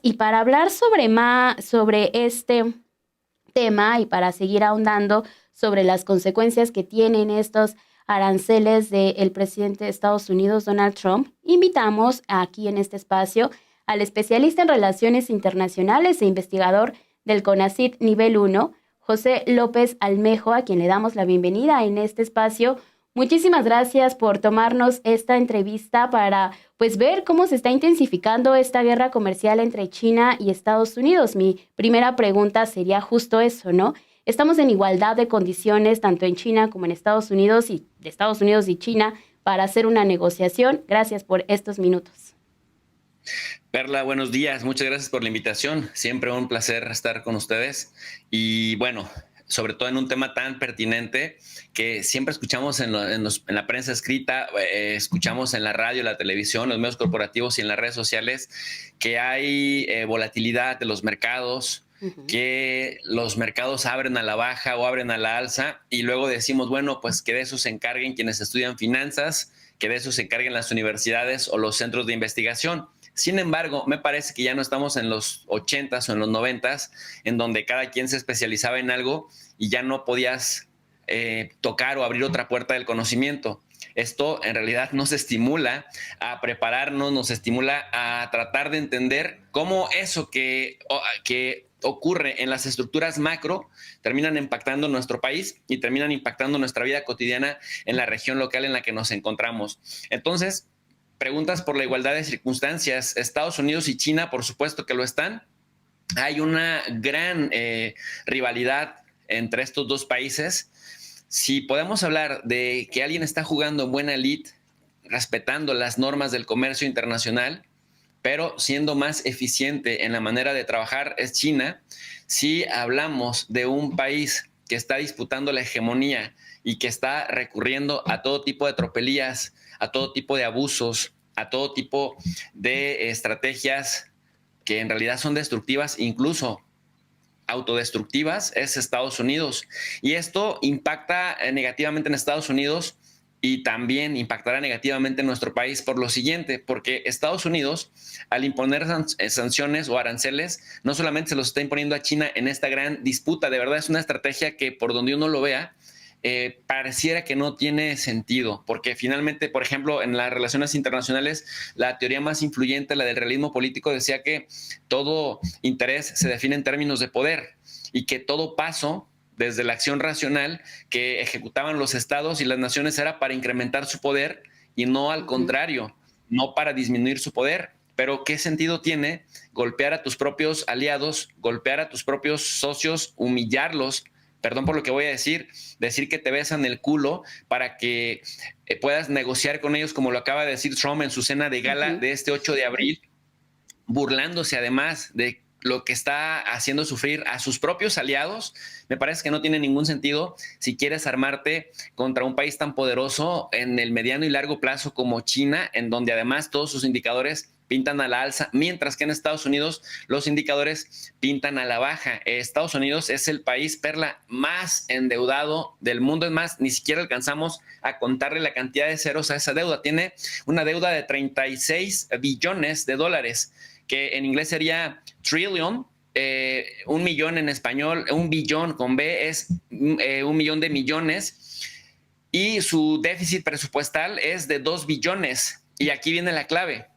Y para hablar sobre este tema y para seguir ahondando sobre las consecuencias que tienen estos aranceles del presidente de Estados Unidos, Donald Trump, invitamos aquí en este espacio al especialista en relaciones internacionales e investigador del CONACYT Nivel 1, José López Almejo, a quien le damos la bienvenida en este espacio. Muchísimas gracias por tomarnos esta entrevista para pues ver cómo se está intensificando esta guerra comercial entre China y Estados Unidos. Mi primera pregunta sería justo eso, ¿no? ¿Estamos en igualdad de condiciones tanto en China como en Estados Unidos y de Estados Unidos y China para hacer una negociación? Gracias por estos minutos. Perla, buenos días. Muchas gracias por la invitación. Siempre un placer estar con ustedes. Y bueno, sobre todo en un tema tan pertinente que siempre escuchamos en la prensa escrita, escuchamos en la radio, la televisión, los medios corporativos y en las redes sociales, que hay volatilidad de los mercados, que los mercados abren a la baja o abren a la alza y luego decimos, bueno, pues que de eso se encarguen quienes estudian finanzas, que de eso se encarguen las universidades o los centros de investigación. Sin embargo, me parece que ya no estamos en los 80s o en los 90s, en donde cada quien se especializaba en algo y ya no podías tocar o abrir otra puerta del conocimiento. Esto en realidad nos estimula a prepararnos, nos estimula a tratar de entender cómo eso que ocurre en las estructuras macro terminan impactando nuestro país y terminan impactando nuestra vida cotidiana en la región local en la que nos encontramos. Entonces, preguntas por la igualdad de circunstancias. Estados Unidos y China, por supuesto que lo están. Hay una gran rivalidad entre estos dos países. Si podemos hablar de que alguien está jugando en buena lid, respetando las normas del comercio internacional, pero siendo más eficiente en la manera de trabajar, es China. Si hablamos de un país que está disputando la hegemonía y que está recurriendo a todo tipo de tropelías, a todo tipo de abusos, a todo tipo de estrategias que en realidad son destructivas, incluso autodestructivas, es Estados Unidos. Y esto impacta negativamente en Estados Unidos y también impactará negativamente en nuestro país por lo siguiente, porque Estados Unidos, al imponer sanciones o aranceles, no solamente se los está imponiendo a China en esta gran disputa, de verdad es una estrategia que por donde uno lo vea, pareciera que no tiene sentido, porque finalmente, por ejemplo, en las relaciones internacionales, la teoría más influyente, la del realismo político, decía que todo interés se define en términos de poder y que todo paso desde la acción racional que ejecutaban los estados y las naciones era para incrementar su poder y no al contrario, no para disminuir su poder. Pero ¿qué sentido tiene golpear a tus propios aliados, golpear a tus propios socios, humillarlos? Perdón por lo que voy a decir que te besan el culo para que puedas negociar con ellos, como lo acaba de decir Trump en su cena de gala de este 8 de abril, burlándose además de lo que está haciendo sufrir a sus propios aliados. Me parece que no tiene ningún sentido si quieres armarte contra un país tan poderoso en el mediano y largo plazo como China, en donde además todos sus indicadores pintan a la alza, mientras que en Estados Unidos los indicadores pintan a la baja. Estados Unidos es el país, Perla, más endeudado del mundo. Es más, ni siquiera alcanzamos a contarle la cantidad de ceros a esa deuda. Tiene una deuda de 36 billones de dólares, que en inglés sería trillion, un millón en español, un billón con B es un millón de millones, y su déficit presupuestal es de 2 billones. Y aquí viene la clave.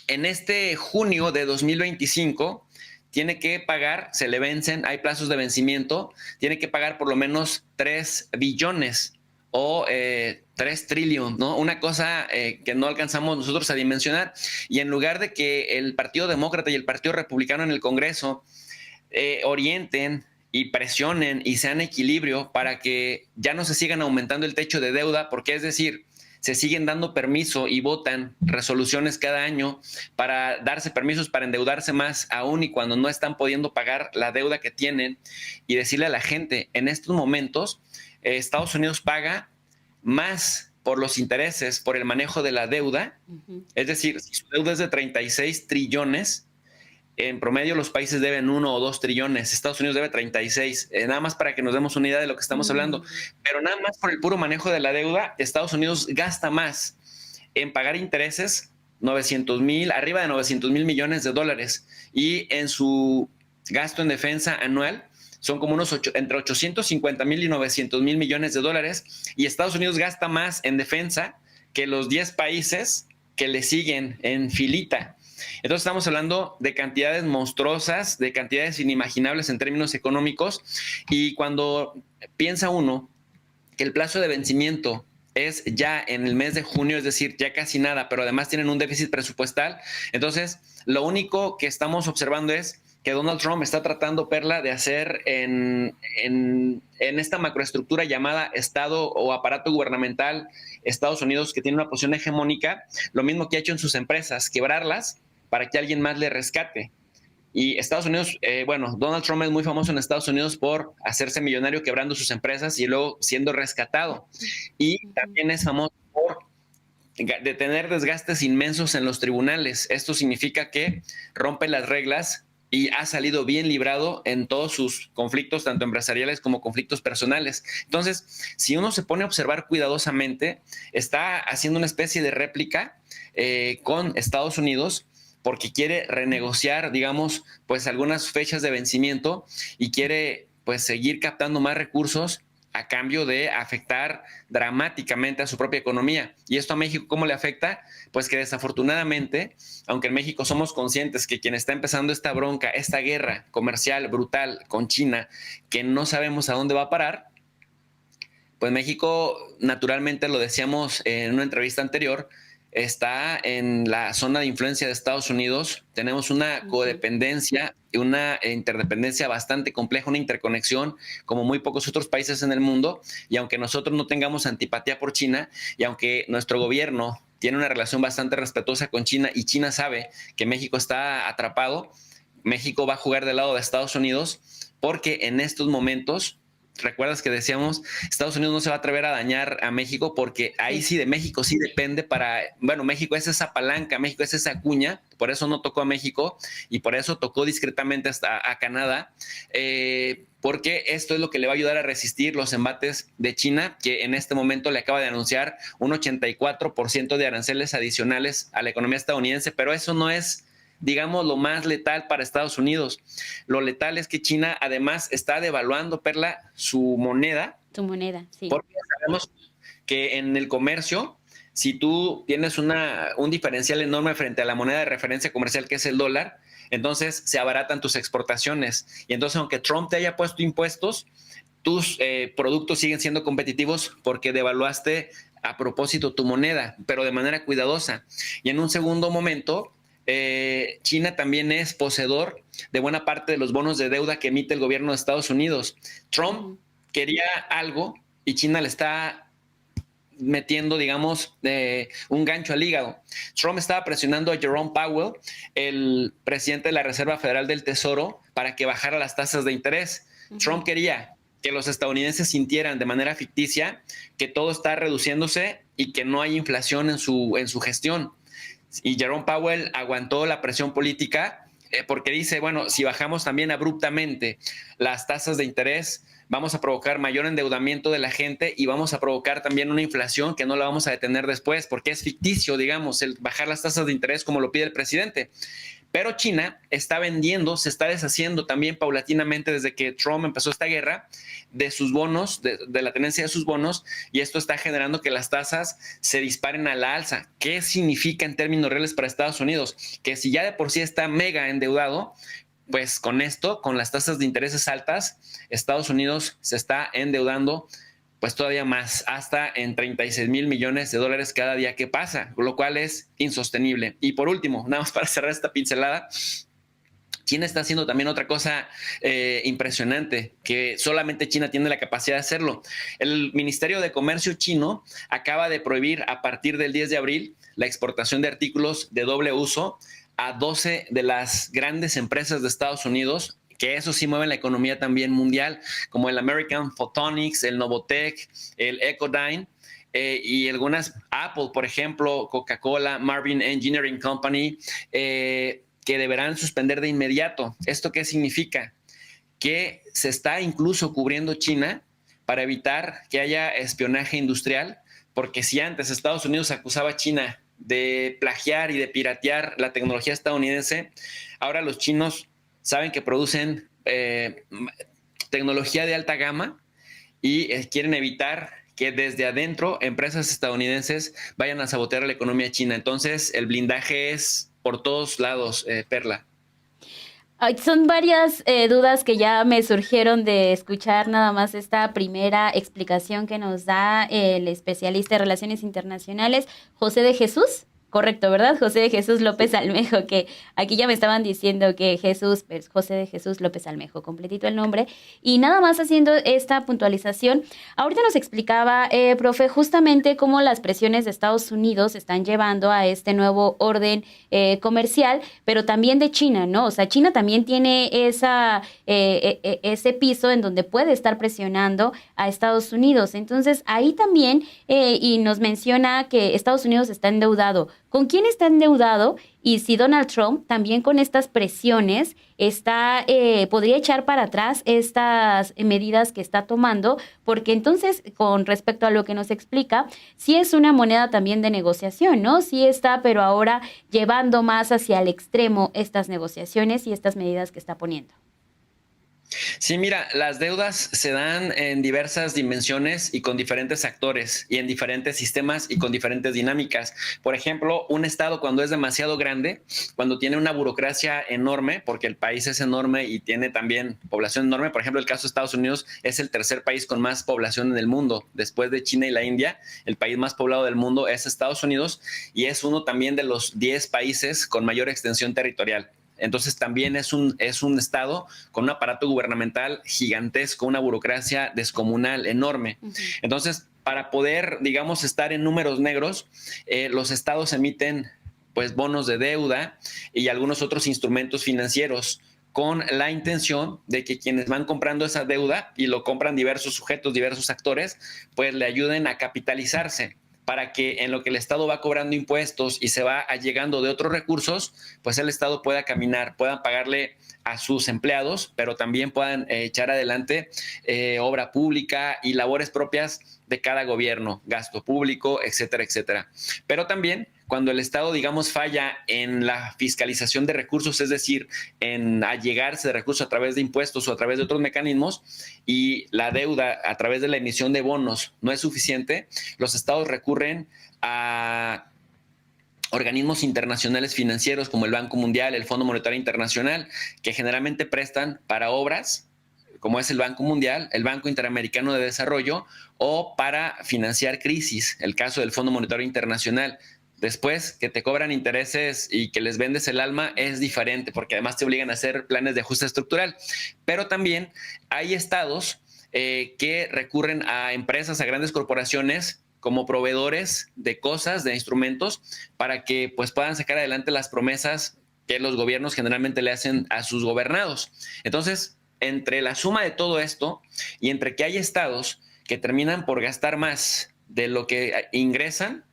En este junio de 2025 tiene que pagar, se le vencen, hay plazos de vencimiento, tiene que pagar por lo menos 3 billones o 3 trillion, ¿no? Una cosa que no alcanzamos nosotros a dimensionar. Y en lugar de que el Partido Demócrata y el Partido Republicano en el Congreso orienten y presionen y sean equilibrio para que ya no se sigan aumentando el techo de deuda, porque es decir, se siguen dando permiso y votan resoluciones cada año para darse permisos para endeudarse más aún y cuando no están pudiendo pagar la deuda que tienen, y decirle a la gente, en estos momentos Estados Unidos paga más por los intereses, por el manejo de la deuda. Es decir, si su deuda es de 36 trillones, en promedio los países deben 1 o 2 trillones, Estados Unidos debe 36, nada más para que nos demos una idea de lo que estamos hablando. Pero nada más por el puro manejo de la deuda, Estados Unidos gasta más en pagar intereses arriba de 900,000 millones de dólares. Y en su gasto en defensa anual son como entre 850,000 y 900,000 millones de dólares. Y Estados Unidos gasta más en defensa que los 10 países que le siguen en filita. Entonces estamos hablando de cantidades monstruosas, de cantidades inimaginables en términos económicos. Y cuando piensa uno que el plazo de vencimiento es ya en el mes de junio, es decir, ya casi nada, pero además tienen un déficit presupuestal, entonces lo único que estamos observando es que Donald Trump está tratando, Perla, de hacer en esta macroestructura llamada Estado o aparato gubernamental Estados Unidos, que tiene una posición hegemónica, lo mismo que ha hecho en sus empresas, quebrarlas para que alguien más le rescate. Y Estados Unidos, Donald Trump es muy famoso en Estados Unidos por hacerse millonario quebrando sus empresas y luego siendo rescatado. Y también es famoso por de tener desgastes inmensos en los tribunales. Esto significa que rompe las reglas y ha salido bien librado en todos sus conflictos, tanto empresariales como conflictos personales. Entonces, si uno se pone a observar cuidadosamente, está haciendo una especie de réplica con Estados Unidos, porque quiere renegociar, digamos, pues algunas fechas de vencimiento y quiere pues seguir captando más recursos a cambio de afectar dramáticamente a su propia economía. ¿Y esto a México cómo le afecta? Pues que desafortunadamente, aunque en México somos conscientes que quien está empezando esta bronca, esta guerra comercial brutal con China, que no sabemos a dónde va a parar, pues México, naturalmente, lo decíamos en una entrevista anterior, está en la zona de influencia de Estados Unidos. Tenemos una codependencia, una interdependencia bastante compleja, una interconexión como muy pocos otros países en el mundo. Y aunque nosotros no tengamos antipatía por China, y aunque nuestro gobierno tiene una relación bastante respetuosa con China y China sabe que México está atrapado, México va a jugar del lado de Estados Unidos, porque en estos momentos, ¿recuerdas que decíamos, Estados Unidos no se va a atrever a dañar a México porque ahí sí de México sí depende México es esa palanca, México es esa cuña, por eso no tocó a México y por eso tocó discretamente hasta a Canadá, porque esto es lo que le va a ayudar a resistir los embates de China, que en este momento le acaba de anunciar un 84% de aranceles adicionales a la economía estadounidense, pero eso no es, digamos, lo más letal para Estados Unidos. Lo letal es que China además está devaluando, Perla, su moneda. Su moneda, sí. Porque sabemos que en el comercio, si tú tienes un diferencial enorme frente a la moneda de referencia comercial, que es el dólar, entonces se abaratan tus exportaciones. Y entonces, aunque Trump te haya puesto impuestos, tus productos siguen siendo competitivos porque devaluaste a propósito tu moneda, pero de manera cuidadosa. Y en un segundo momento, China también es poseedor de buena parte de los bonos de deuda que emite el gobierno de Estados Unidos. Trump quería algo y China le está metiendo, digamos, un gancho al hígado. Trump estaba presionando a Jerome Powell, el presidente de la Reserva Federal del Tesoro, para que bajara las tasas de interés. Trump quería que los estadounidenses sintieran de manera ficticia que todo está reduciéndose y que no hay inflación en su gestión. Y Jerome Powell aguantó la presión política porque dice, bueno, si bajamos también abruptamente las tasas de interés, vamos a provocar mayor endeudamiento de la gente y vamos a provocar también una inflación que no la vamos a detener después, porque es ficticio, digamos, el bajar las tasas de interés como lo pide el presidente. Pero China está vendiendo, se está deshaciendo también paulatinamente desde que Trump empezó esta guerra de sus bonos, de la tenencia de sus bonos, y esto está generando que las tasas se disparen a la alza. ¿Qué significa en términos reales para Estados Unidos? Que si ya de por sí está mega endeudado, pues con esto, con las tasas de intereses altas, Estados Unidos se está endeudando pues todavía más, hasta en 36 mil millones de dólares cada día que pasa, lo cual es insostenible. Y por último, nada más para cerrar esta pincelada, China está haciendo también otra cosa impresionante, que solamente China tiene la capacidad de hacerlo. El Ministerio de Comercio chino acaba de prohibir a partir del 10 de abril la exportación de artículos de doble uso a 12 de las grandes empresas de Estados Unidos, que eso sí mueve la economía también mundial, como el American Photonics, el Novotech, el Ecodyne, y algunas, Apple, por ejemplo, Coca-Cola, Marvin Engineering Company, que deberán suspender de inmediato. ¿Esto qué significa? Que se está incluso cubriendo China para evitar que haya espionaje industrial, porque si antes Estados Unidos acusaba a China de plagiar y de piratear la tecnología estadounidense, ahora los chinos saben que producen tecnología de alta gama y quieren evitar que desde adentro empresas estadounidenses vayan a sabotear la economía china. Entonces, el blindaje es por todos lados, Perla. Ay, son varias dudas que ya me surgieron de escuchar nada más esta primera explicación que nos da el especialista de Relaciones Internacionales, José de Jesús. Correcto, ¿verdad? José de Jesús López Almejo, que aquí ya me estaban diciendo que Jesús, pues José de Jesús López Almejo, completito el nombre. Y nada más haciendo esta puntualización, ahorita nos explicaba, profe, justamente cómo las presiones de Estados Unidos están llevando a este nuevo orden comercial, pero también de China, ¿no? O sea, China también tiene ese piso en donde puede estar presionando a Estados Unidos. Entonces, ahí también, y nos menciona que Estados Unidos está endeudado. ¿Con quién está endeudado? Y si Donald Trump también con estas presiones podría echar para atrás estas medidas que está tomando, porque entonces, con respecto a lo que nos explica, sí es una moneda también de negociación, ¿no? Sí está, pero ahora llevando más hacia el extremo estas negociaciones y estas medidas que está poniendo. Sí, mira, las deudas se dan en diversas dimensiones y con diferentes actores y en diferentes sistemas y con diferentes dinámicas. Por ejemplo, un estado cuando es demasiado grande, cuando tiene una burocracia enorme, porque el país es enorme y tiene también población enorme, por ejemplo, el caso de Estados Unidos es el tercer país con más población en el mundo, después de China y la India, el país más poblado del mundo es Estados Unidos y es uno también de los 10 países con mayor extensión territorial. Entonces también es un estado con un aparato gubernamental gigantesco, una burocracia descomunal, enorme. Uh-huh. Entonces, para poder, digamos, estar en números negros, los estados emiten pues bonos de deuda y algunos otros instrumentos financieros con la intención de que quienes van comprando esa deuda y lo compran diversos sujetos, diversos actores, pues le ayuden a capitalizarse, para que en lo que el Estado va cobrando impuestos y se va allegando de otros recursos, pues el Estado pueda caminar, puedan pagarle a sus empleados, pero también puedan echar adelante obra pública y labores propias de cada gobierno, gasto público, etcétera, etcétera. Pero también cuando el Estado, digamos, falla en la fiscalización de recursos, es decir, en allegarse de recursos a través de impuestos o a través de otros mecanismos, y la deuda a través de la emisión de bonos no es suficiente, los estados recurren a organismos internacionales financieros como el Banco Mundial, el Fondo Monetario Internacional, que generalmente prestan para obras, como es el Banco Mundial, el Banco Interamericano de Desarrollo, o para financiar crisis, el caso del Fondo Monetario Internacional. Después, que te cobran intereses y que les vendes el alma es diferente, porque además te obligan a hacer planes de ajuste estructural. Pero también hay estados que recurren a empresas, a grandes corporaciones, como proveedores de cosas, de instrumentos, para que pues, puedan sacar adelante las promesas que los gobiernos generalmente le hacen a sus gobernados. Entonces, entre la suma de todo esto y entre que hay estados que terminan por gastar más de lo que ingresan,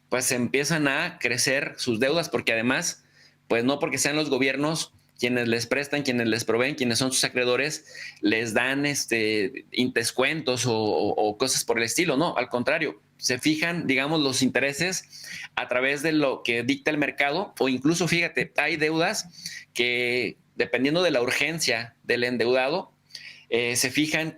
pues empiezan a crecer sus deudas, porque además, pues no porque sean los gobiernos quienes les prestan, quienes les proveen, quienes son sus acreedores, les dan descuentos o cosas por el estilo, no, al contrario, se fijan, digamos, los intereses a través de lo que dicta el mercado, o incluso, fíjate, hay deudas que, dependiendo de la urgencia del endeudado, se fijan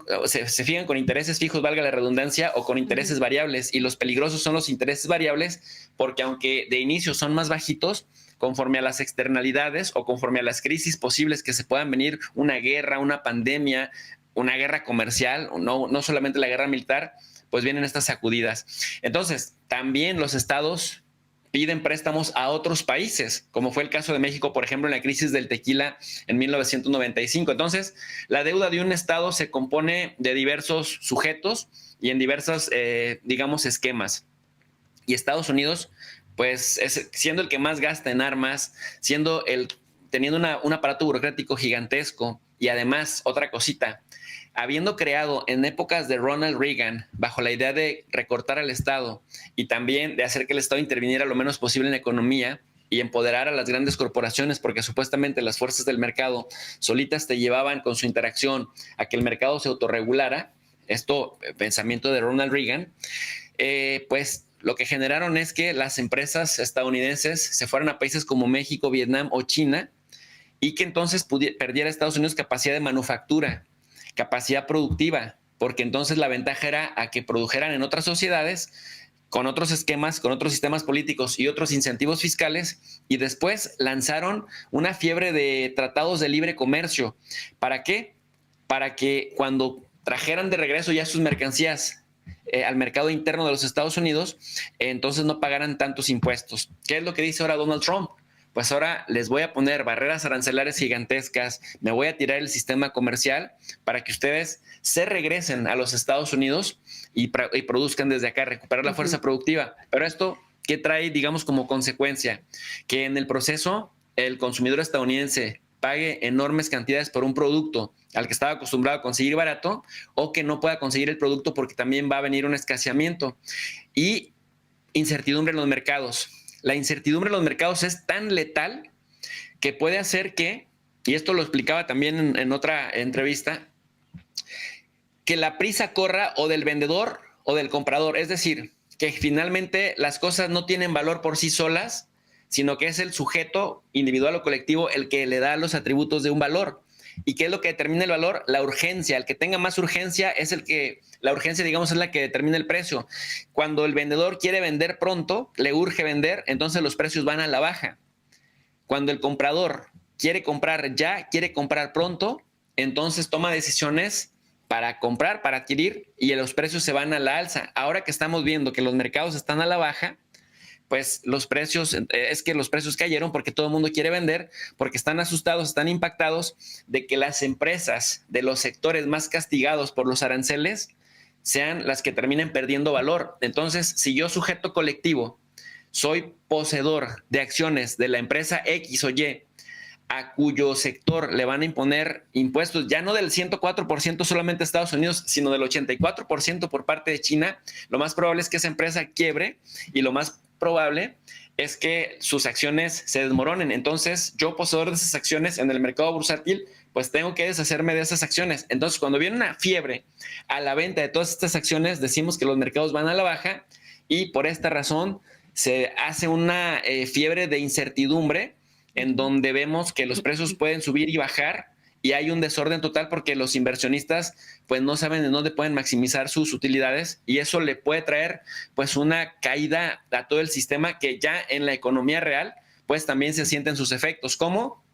con intereses fijos, valga la redundancia, o con intereses variables, y los peligrosos son los intereses variables, porque aunque de inicio son más bajitos, conforme a las externalidades o conforme a las crisis posibles que se puedan venir, una guerra, una pandemia, una guerra comercial, no solamente la guerra militar, pues vienen estas sacudidas. Entonces, también los estados piden préstamos a otros países, como fue el caso de México, por ejemplo, en la crisis del tequila en 1995. Entonces, la deuda de un estado se compone de diversos sujetos y en diversos, digamos, esquemas. Y Estados Unidos, pues, siendo el que más gasta en armas, teniendo un aparato burocrático gigantesco, y además, otra cosita, habiendo creado en épocas de Ronald Reagan, bajo la idea de recortar al Estado y también de hacer que el Estado interviniera lo menos posible en la economía y empoderar a las grandes corporaciones, porque supuestamente las fuerzas del mercado solitas te llevaban con su interacción a que el mercado se autorregulara, esto, pensamiento de Ronald Reagan, pues lo que generaron es que las empresas estadounidenses se fueran a países como México, Vietnam o China, y que entonces perdiera Estados Unidos capacidad de manufactura, capacidad productiva, porque entonces la ventaja era a que produjeran en otras sociedades, con otros esquemas, con otros sistemas políticos y otros incentivos fiscales, y después lanzaron una fiebre de tratados de libre comercio. ¿Para qué? Para que cuando trajeran de regreso ya sus mercancías al mercado interno de los Estados Unidos, entonces no pagaran tantos impuestos. ¿Qué es lo que dice ahora Donald Trump? Pues ahora les voy a poner barreras arancelares gigantescas, me voy a tirar el sistema comercial para que ustedes se regresen a los Estados Unidos y produzcan desde acá, recuperar la fuerza productiva. Pero esto, ¿qué trae, digamos, como consecuencia? Que en el proceso el consumidor estadounidense pague enormes cantidades por un producto al que estaba acostumbrado a conseguir barato, o que no pueda conseguir el producto porque también va a venir un escaseamiento. Y incertidumbre en los mercados. La incertidumbre en los mercados es tan letal que puede hacer que, y esto lo explicaba también en otra entrevista, que la prisa corra o del vendedor o del comprador. Es decir, que finalmente las cosas no tienen valor por sí solas, sino que es el sujeto individual o colectivo el que le da los atributos de un valor. ¿Y qué es lo que determina el valor? La urgencia. El que tenga más urgencia es la urgencia, digamos, es la que determina el precio. Cuando el vendedor quiere vender pronto, le urge vender, entonces los precios van a la baja. Cuando el comprador quiere comprar ya, quiere comprar pronto, entonces toma decisiones para comprar, para adquirir, y los precios se van a la alza. Ahora que estamos viendo que los mercados están a la baja, pues los precios cayeron porque todo el mundo quiere vender, porque están asustados, están impactados de que las empresas de los sectores más castigados por los aranceles sean las que terminen perdiendo valor. Entonces, si yo, sujeto colectivo, soy poseedor de acciones de la empresa X o Y, a cuyo sector le van a imponer impuestos, ya no del 104% solamente a Estados Unidos, sino del 84% por parte de China, lo más probable es que esa empresa quiebre, y lo más probable es que sus acciones se desmoronen. Entonces, yo, poseedor de esas acciones en el mercado bursátil, pues tengo que deshacerme de esas acciones. Entonces, cuando viene una fiebre a la venta de todas estas acciones, decimos que los mercados van a la baja, y por esta razón se hace una fiebre de incertidumbre, en donde vemos que los precios pueden subir y bajar, y hay un desorden total porque los inversionistas pues no saben de dónde pueden maximizar sus utilidades, y eso le puede traer pues una caída a todo el sistema, que ya en la economía real pues también se sienten sus efectos, como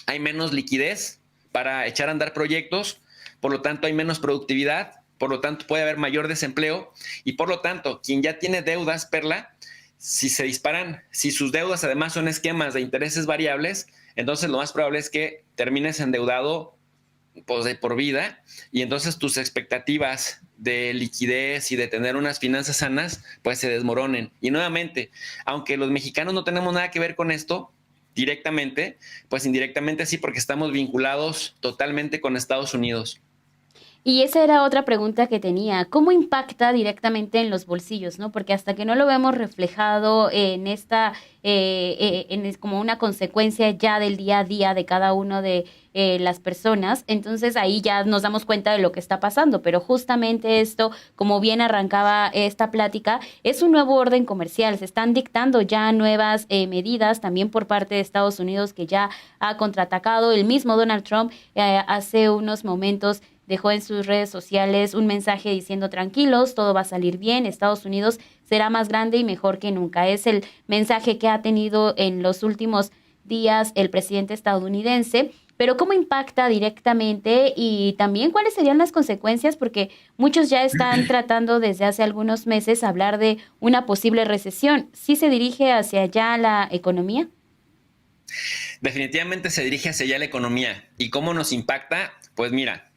hay menos liquidez para echar a andar proyectos, por lo tanto hay menos productividad, por lo tanto puede haber mayor desempleo, y por lo tanto quien ya tiene deudas, Perla, si se disparan, si sus deudas además son esquemas de intereses variables, entonces lo más probable es que termines endeudado pues de por vida, y entonces tus expectativas de liquidez y de tener unas finanzas sanas pues se desmoronen. Y nuevamente, aunque los mexicanos no tenemos nada que ver con esto directamente, pues indirectamente sí, porque estamos vinculados totalmente con Estados Unidos. Y esa era otra pregunta que tenía. ¿Cómo impacta directamente en los bolsillos, no? Porque hasta que no lo vemos reflejado en como una consecuencia ya del día a día de cada uno de las personas, entonces ahí ya nos damos cuenta de lo que está pasando. Pero justamente esto, como bien arrancaba esta plática, es un nuevo orden comercial. Se están dictando ya nuevas medidas también por parte de Estados Unidos, que ya ha contraatacado. El mismo Donald Trump hace unos momentos dejó en sus redes sociales un mensaje diciendo: tranquilos, todo va a salir bien, Estados Unidos será más grande y mejor que nunca. Es el mensaje que ha tenido en los últimos días el presidente estadounidense. Pero ¿cómo impacta directamente y también cuáles serían las consecuencias? Porque muchos ya están tratando desde hace algunos meses hablar de una posible recesión. ¿Sí se dirige hacia allá la economía? Definitivamente se dirige hacia allá la economía. ¿Y cómo nos impacta? Pues mira,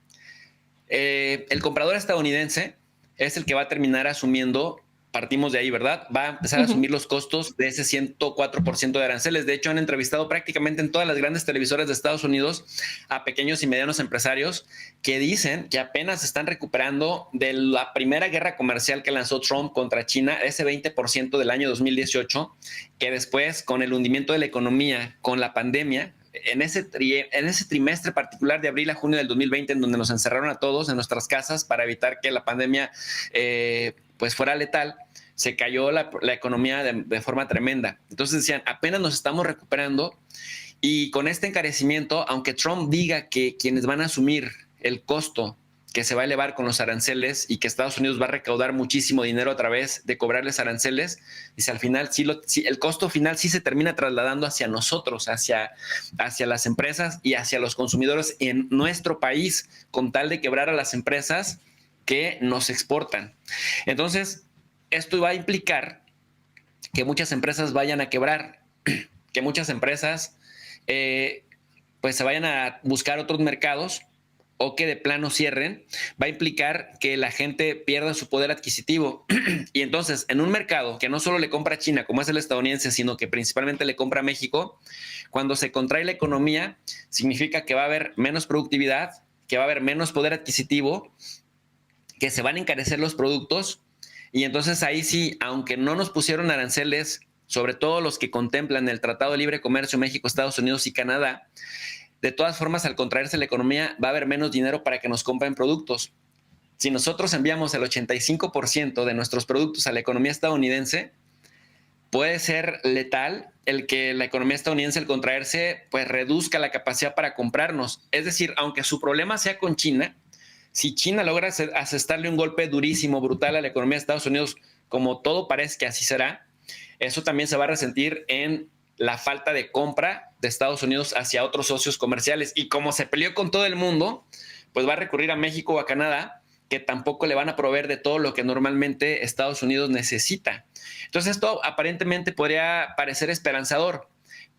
el comprador estadounidense es el que va a terminar asumiendo, partimos de ahí, ¿verdad? Va a empezar a asumir los costos de ese 104% de aranceles. De hecho, han entrevistado prácticamente en todas las grandes televisoras de Estados Unidos a pequeños y medianos empresarios que dicen que apenas están recuperando de la primera guerra comercial que lanzó Trump contra China, ese 20% del año 2018, que después, con el hundimiento de la economía, con la pandemia, en ese trimestre particular de abril a junio del 2020, en donde nos encerraron a todos en nuestras casas para evitar que la pandemia pues fuera letal, se cayó la economía de forma tremenda. Entonces decían, apenas nos estamos recuperando y con este encarecimiento, aunque Trump diga que quienes van a asumir el costo que se va a elevar con los aranceles y que Estados Unidos va a recaudar muchísimo dinero a través de cobrarles aranceles, dice al final, el costo final sí se termina trasladando hacia nosotros, hacia las empresas y hacia los consumidores en nuestro país, con tal de quebrar a las empresas que nos exportan. Entonces, esto va a implicar que muchas empresas vayan a quebrar, que muchas empresas pues se vayan a buscar otros mercados o que de plano cierren. Va a implicar que la gente pierda su poder adquisitivo. Y entonces, en un mercado que no solo le compra a China, como es el estadounidense, sino que principalmente le compra a México, cuando se contrae la economía, significa que va a haber menos productividad, que va a haber menos poder adquisitivo, que se van a encarecer los productos. Y entonces ahí sí, aunque no nos pusieron aranceles, sobre todo los que contemplan el Tratado de Libre Comercio México, Estados Unidos y Canadá, de todas formas, al contraerse la economía, va a haber menos dinero para que nos compren productos. Si nosotros enviamos el 85% de nuestros productos a la economía estadounidense, puede ser letal el que la economía estadounidense, al contraerse, pues reduzca la capacidad para comprarnos. Es decir, aunque su problema sea con China, si China logra asestarle un golpe durísimo, brutal a la economía de Estados Unidos, como todo parece que así será, eso también se va a resentir en la falta de compra de Estados Unidos hacia otros socios comerciales. Y como se peleó con todo el mundo, pues va a recurrir a México o a Canadá, que tampoco le van a proveer de todo lo que normalmente Estados Unidos necesita. Entonces esto aparentemente podría parecer esperanzador,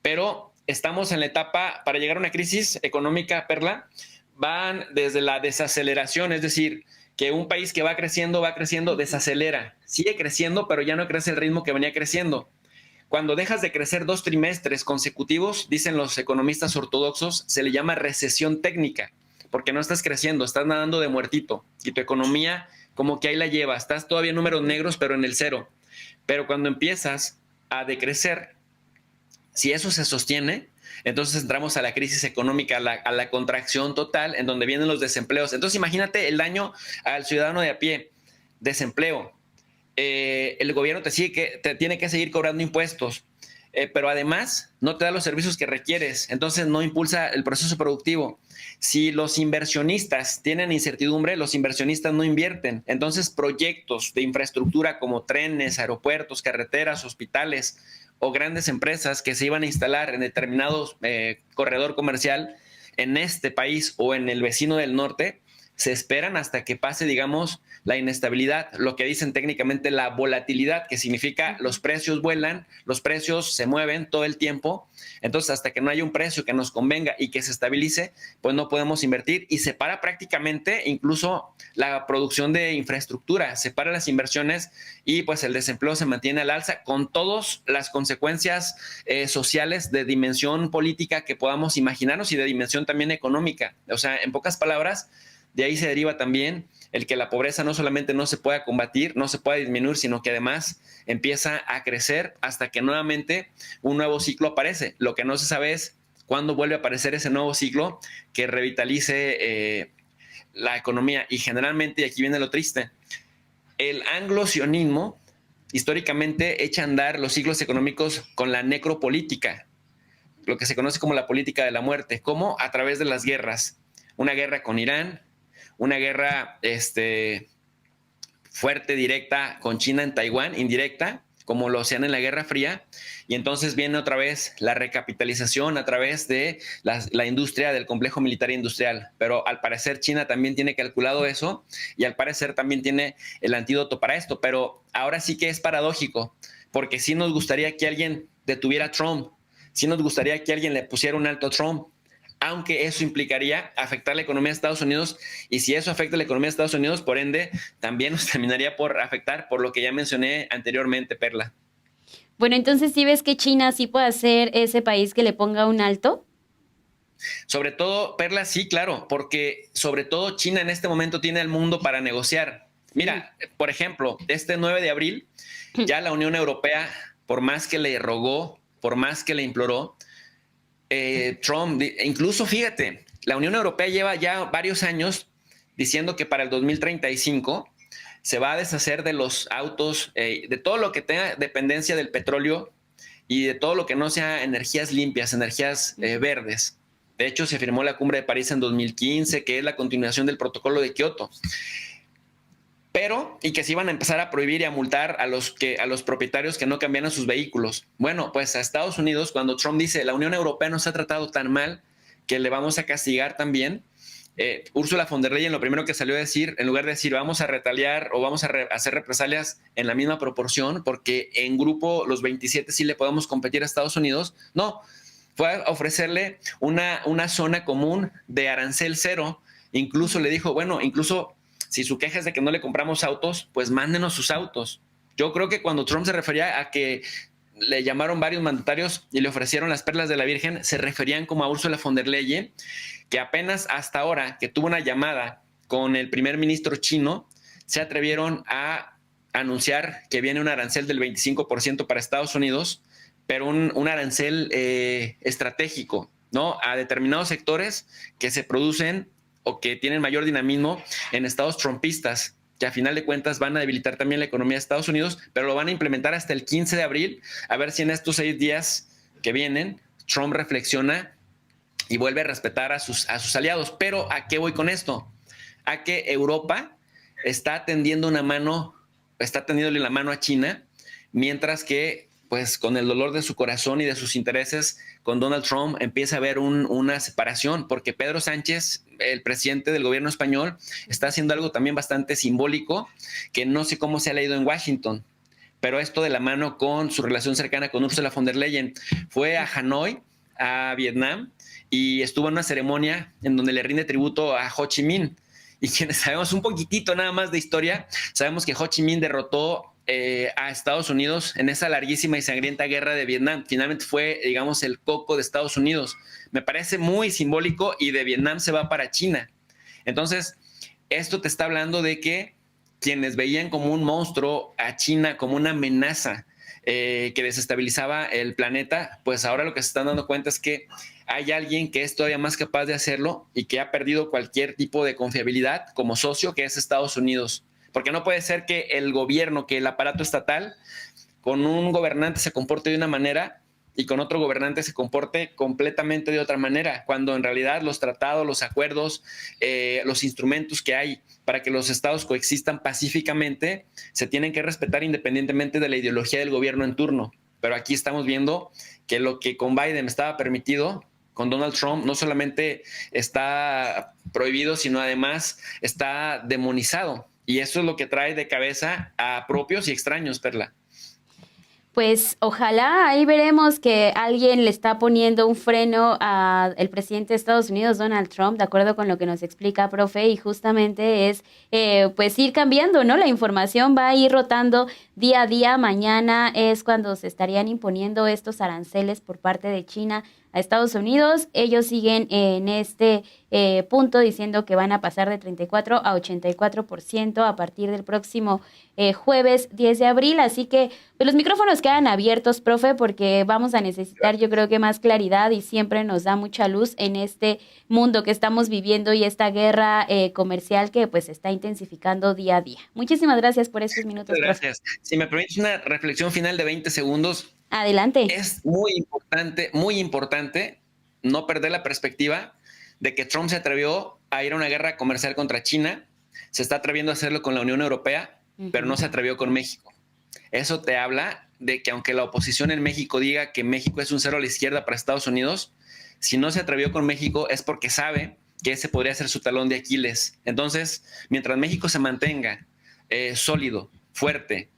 pero estamos en la etapa para llegar a una crisis económica, Perla, van desde la desaceleración, es decir, que un país que va creciendo, desacelera, sigue creciendo, pero ya no crece el ritmo que venía creciendo. Cuando dejas de crecer 2 trimestres consecutivos, dicen los economistas ortodoxos, se le llama recesión técnica, porque no estás creciendo, estás nadando de muertito y tu economía como que ahí la lleva, estás todavía en números negros, pero en el cero. Pero cuando empiezas a decrecer, si eso se sostiene, entonces entramos a la crisis económica, a la contracción total, en donde vienen los desempleos. Entonces imagínate el daño al ciudadano de a pie, desempleo. El gobierno te tiene que seguir cobrando impuestos, pero además no te da los servicios que requieres, entonces no impulsa el proceso productivo. Si los inversionistas tienen incertidumbre, los inversionistas no invierten, entonces proyectos de infraestructura como trenes, aeropuertos, carreteras, hospitales o grandes empresas que se iban a instalar en determinado corredor comercial en este país o en el vecino del norte, se esperan hasta que pase, digamos, la inestabilidad, lo que dicen técnicamente la volatilidad, que significa los precios vuelan, los precios se mueven todo el tiempo. Entonces, hasta que no haya un precio que nos convenga y que se estabilice, pues no podemos invertir y se para prácticamente incluso la producción de infraestructura, se para las inversiones y pues el desempleo se mantiene al alza con todas las consecuencias sociales de dimensión política que podamos imaginarnos y de dimensión también económica. O sea, en pocas palabras, de ahí se deriva también el que la pobreza no solamente no se pueda combatir, no se pueda disminuir, sino que además empieza a crecer hasta que nuevamente un nuevo ciclo aparece. Lo que no se sabe es cuándo vuelve a aparecer ese nuevo ciclo que revitalice la economía. Y generalmente, y aquí viene lo triste, el anglo-sionismo históricamente echa a andar los ciclos económicos con la necropolítica, lo que se conoce como la política de la muerte, como a través de las guerras. Una guerra con Irán, una guerra fuerte, directa con China en Taiwán, indirecta, como lo hacían en la Guerra Fría, y entonces viene otra vez la recapitalización a través de la industria del complejo militar e industrial. Pero al parecer China también tiene calculado eso y al parecer también tiene el antídoto para esto. Pero ahora sí que es paradójico, porque sí nos gustaría que alguien detuviera a Trump, sí nos gustaría que alguien le pusiera un alto a Trump, aunque eso implicaría afectar la economía de Estados Unidos, y si eso afecta la economía de Estados Unidos, por ende, también nos terminaría por afectar, por lo que ya mencioné anteriormente, Perla. Bueno, entonces, ¿sí ves que China sí puede ser ese país que le ponga un alto? Sobre todo, Perla, sí, claro, porque sobre todo China en este momento tiene el mundo para negociar. Mira, por ejemplo, este 9 de abril, ya la Unión Europea, por más que le rogó, por más que le imploró, Trump, incluso fíjate, la Unión Europea lleva ya varios años diciendo que para el 2035 se va a deshacer de los autos, de todo lo que tenga dependencia del petróleo y de todo lo que no sea energías limpias, energías verdes. De hecho, se firmó la Cumbre de París en 2015, que es la continuación del protocolo de Kioto. Pero, y que se iban a empezar a prohibir y a multar a los propietarios que no cambiaran sus vehículos. Bueno, pues a Estados Unidos, cuando Trump dice, la Unión Europea nos ha tratado tan mal que le vamos a castigar también, Ursula von der Leyen lo primero que salió a decir, en lugar de decir vamos a retaliar o vamos a hacer represalias en la misma proporción, porque en grupo los 27 sí le podemos competir a Estados Unidos, no, fue a ofrecerle una zona común de arancel cero. Incluso le dijo, bueno, incluso si su queja es de que no le compramos autos, pues mándenos sus autos. Yo creo que cuando Trump se refería a que le llamaron varios mandatarios y le ofrecieron las perlas de la Virgen, se referían como a Ursula von der Leyen, que apenas hasta ahora que tuvo una llamada con el primer ministro chino, se atrevieron a anunciar que viene un arancel del 25% para Estados Unidos, pero un arancel estratégico, ¿no? A determinados sectores que se producen o que tienen mayor dinamismo en estados trumpistas, que a final de cuentas van a debilitar también la economía de Estados Unidos, pero lo van a implementar hasta el 15 de abril, a ver si en estos 6 días que vienen Trump reflexiona y vuelve a respetar a sus aliados. Pero ¿a qué voy con esto? A que Europa está tendiéndole la mano a China, mientras que pues con el dolor de su corazón y de sus intereses, con Donald Trump empieza a haber una separación, porque Pedro Sánchez, el presidente del gobierno español, está haciendo algo también bastante simbólico, que no sé cómo se ha leído en Washington, pero esto de la mano con su relación cercana con Ursula von der Leyen. Fue a Hanoi, a Vietnam, y estuvo en una ceremonia en donde le rinde tributo a Ho Chi Minh. Y quienes sabemos un poquitito nada más de historia, sabemos que Ho Chi Minh derrotó a Estados Unidos en esa larguísima y sangrienta guerra de Vietnam. Finalmente fue, digamos, el coco de Estados Unidos. Me parece muy simbólico, y de Vietnam se va para China. Entonces, esto te está hablando de que quienes veían como un monstruo a China, como una amenaza que desestabilizaba el planeta, pues ahora lo que se están dando cuenta es que hay alguien que es todavía más capaz de hacerlo y que ha perdido cualquier tipo de confiabilidad como socio, que es Estados Unidos. Porque no puede ser que el gobierno, que el aparato estatal, con un gobernante se comporte de una manera y con otro gobernante se comporte completamente de otra manera, cuando en realidad los tratados, los acuerdos, los instrumentos que hay para que los estados coexistan pacíficamente se tienen que respetar independientemente de la ideología del gobierno en turno. Pero aquí estamos viendo que lo que con Biden estaba permitido, con Donald Trump no solamente está prohibido, sino además está demonizado. Y eso es lo que trae de cabeza a propios y extraños, Perla. Pues ojalá ahí veremos que alguien le está poniendo un freno al presidente de Estados Unidos, Donald Trump, de acuerdo con lo que nos explica, profe, y justamente es pues ir cambiando, ¿no? La información va a ir rotando día a día. Mañana es cuando se estarían imponiendo estos aranceles por parte de China a Estados Unidos. Ellos siguen en este punto diciendo que van a pasar de 34 a 84% a partir del próximo jueves 10 de abril. Así que pues, los micrófonos quedan abiertos, profe, porque vamos a necesitar, yo creo que más claridad, y siempre nos da mucha luz en este mundo que estamos viviendo y esta guerra comercial que pues se está intensificando día a día. Muchísimas gracias por estos minutos, Muchas gracias. profe. Si me permites una reflexión final de 20 segundos, Adelante. es muy importante no perder la perspectiva de que Trump se atrevió a ir a una guerra comercial contra China, se está atreviendo a hacerlo con la Unión Europea, pero no se atrevió con México. Eso te habla de que aunque la oposición en México diga que México es un cero a la izquierda para Estados Unidos, si no se atrevió con México es porque sabe que ese podría ser su talón de Aquiles. Entonces, mientras México se mantenga sólido, fuerte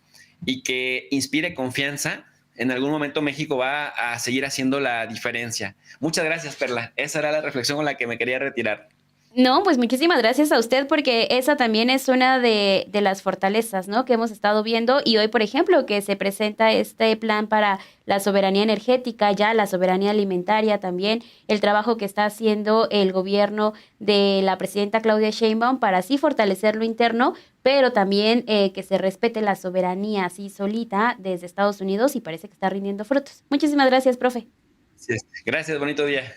y que inspire confianza, en algún momento México va a seguir haciendo la diferencia. Muchas gracias, Perla. Esa era la reflexión con la que me quería retirar. No, pues muchísimas gracias a usted, porque esa también es una de las fortalezas, ¿no? Que hemos estado viendo, y hoy, por ejemplo, que se presenta este plan para la soberanía energética, ya la soberanía alimentaria también, el trabajo que está haciendo el gobierno de la presidenta Claudia Sheinbaum para así fortalecer lo interno, pero también que se respete la soberanía así solita desde Estados Unidos, y parece que está rindiendo frutos. Muchísimas gracias, profe. Sí. Gracias, bonito día.